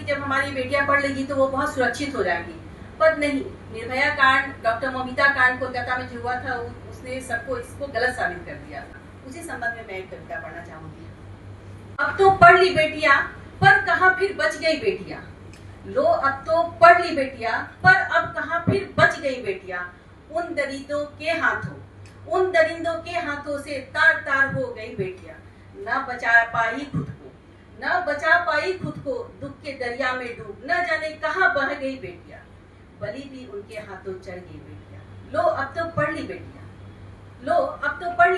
कि जब हमारी बेटियां पढ़ लेगी तो वो बहुत सुरक्षित हो जाएंगी, पर नहीं। निर्भया कांड, डॉक्टर ममिता कांड कोलकाता में जो हुआ था, उसने सबको इसको गलत साबित कर दिया था। उसी संबंध में मैं एक कविता पढ़ना चाहूंगी। अब तो पढ़ ली बेटियां, पर कहाँ फिर बच गई बेटियां। लो अब तो पढ़ ली बेटियां, पर अब कहाँ फिर बच गई बेटियां। उन दरिंदों के हाथों से तार तार हो गई बेटियां। न बचा पाई खुद को, दुख के दरिया में डूब न जाने कहाँ बह गई बेटियां। बलि भी उनके हाथों चढ़ गई बेटियां। लो अब तो पढ़ ली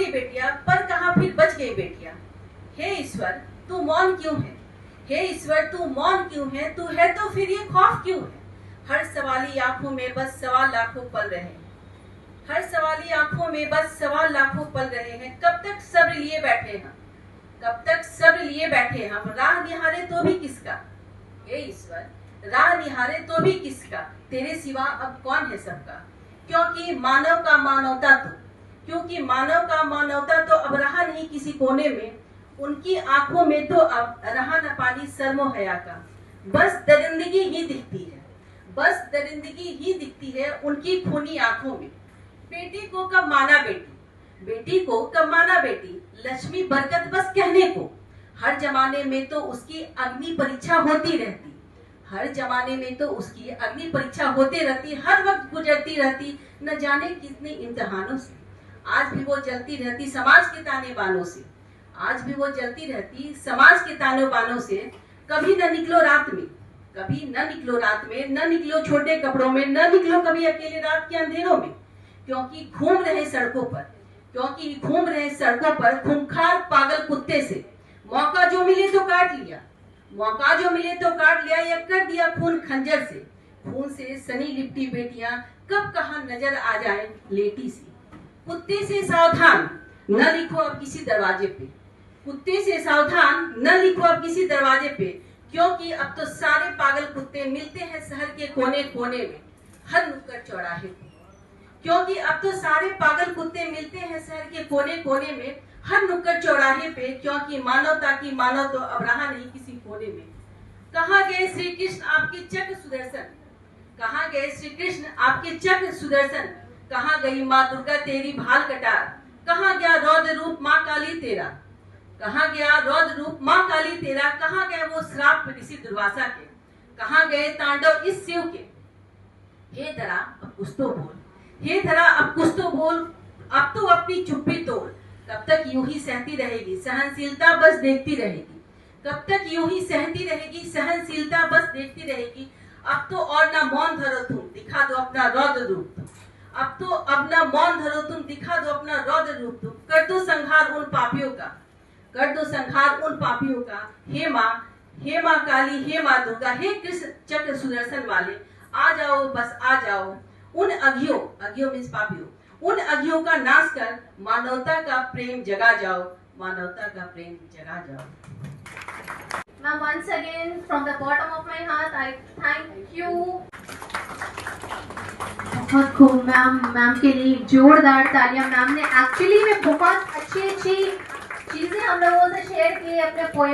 बेटियां, पर कहाँ फिर बच गई बेटियां। हे ईश्वर तू मौन क्यों है, तू है तो फिर ये खौफ क्यों है। हर सवाली आंखों में बस सवाल लाखों पल रहे हैं। कब तक सब्र लिए बैठे हम, राह निहारे तो भी किसका। हे ईश्वर राह निहारे तो भी किसका, तेरे सिवा अब कौन है सबका। क्योंकि मानव का मानवता तो अब रहा नहीं किसी कोने में। उनकी आंखों में तो अब रहा न पानी शर्मो हया का। बस दरिंदगी ही दिखती है उनकी खूनी आंखों में। बेटी को कब माना बेटी, लक्ष्मी बरकत बस कहने को। हर जमाने में तो उसकी अग्नि परीक्षा होती रहती, हर वक्त गुजरती रहती न जाने कितने इम्तिहानों से। आज भी वो जलती रहती समाज के ताने बानों से। कभी न निकलो रात में, न निकलो छोटे कपड़ों में, न निकलो कभी अकेले रात के अंधेरों में। क्योंकि घूम रहे सड़कों पर खूंखार पागल कुत्ते से। मौका जो मिले तो काट लिया या कर दिया खून खंजर से। खून से सनी लिपटी बेटियां कब कहां नजर आ जाए लेटी सी। कुत्ते से सावधान न लिखो अब किसी दरवाजे पे, क्योंकि अब तो सारे पागल कुत्ते मिलते हैं शहर के कोने कोने में, हर नुक्कड़ चौराहे पे। क्योंकि मानवता की मानव तो अब रहा नहीं किसी कोने में। कहाँ गए श्री कृष्ण आपके चक्र सुदर्शन, कहाँ गई माँ दुर्गा तेरी भाल कटार। कहाँ गया रौद्र रूप माँ काली तेरा, कहाँ गए वो श्राप ऋषि दुर्वासा के। कहाँ गए तांडव इस शिव के। हे धरा अब कुछ तो बोल, अब तो अपनी चुप्पी तोड़। कब तक यूं ही सहती रहेगी सहनशीलता बस देखती रहेगी। अब तो और ना मौन धरो तुम, दिखा दो अपना रौद्र रूप तुम। कर दो संहार उन पापियों का। हे माँ काली, हे माँ दुर्गा, हे कृष्ण चक्र सुदर्शन वाले। आ जाओ उन अघियों मीन्स पापियों, उन अघियों का नाश कर मानवता का प्रेम जगा जाओ। Ma'am, once again, from the bottom of my heart, I thank you. बहुत खूब मैम के लिए जोरदार तालियां। मैम ने एक्चुअली में बहुत अच्छी चीजें हम लोगों से शेयर की अपने पोएम